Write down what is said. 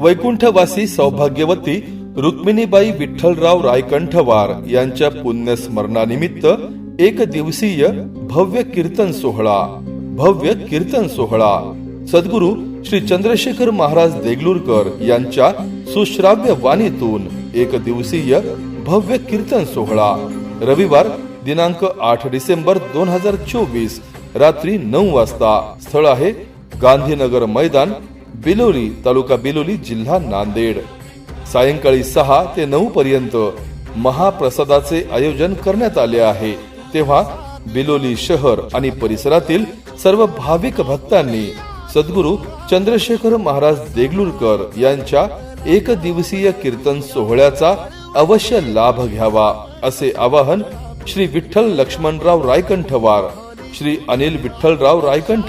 वैकुंठवासी सौभाग्यवती रुक्मिणीबाई विठ्ठलराव रायकंठवार यांच्या पुण्यस्मरणानिमित्त एक दिवसीय भव्य कीर्तन सोहळा सद्गुरु श्री चंद्रशेखर महाराज देगलूरकर यांच्या सुश्राव्य वाणीतून एक दिवसीय भव्य कीर्तन सोहळा रविवार दिनांक 8 डिसेंबर 2024 रात्री 9 वाजता। स्थळ आहे गांधीनगर मैदान, बिलोली, तालुका बिलोली, जिल्हा नांदेड। सायंकाळी 6 ते 9 पर्यंत महाप्रसादाचे आयोजन करण्यात आले आहे। तेव्हा बिलोली शहर आणि परिसरातील सर्व भाविक भक्तांनी सद्गुरु चंद्रशेखर महाराज देगलूरकर यांच्या एक दिवसीय कीर्तन सोहळ्याचा अवश्य लाभ घ्यावा, असे आवाहन श्री विठ्ठल लक्ष्मणराव रायकंठवार, श्री अनिल विठ्ठलराव रायकंठ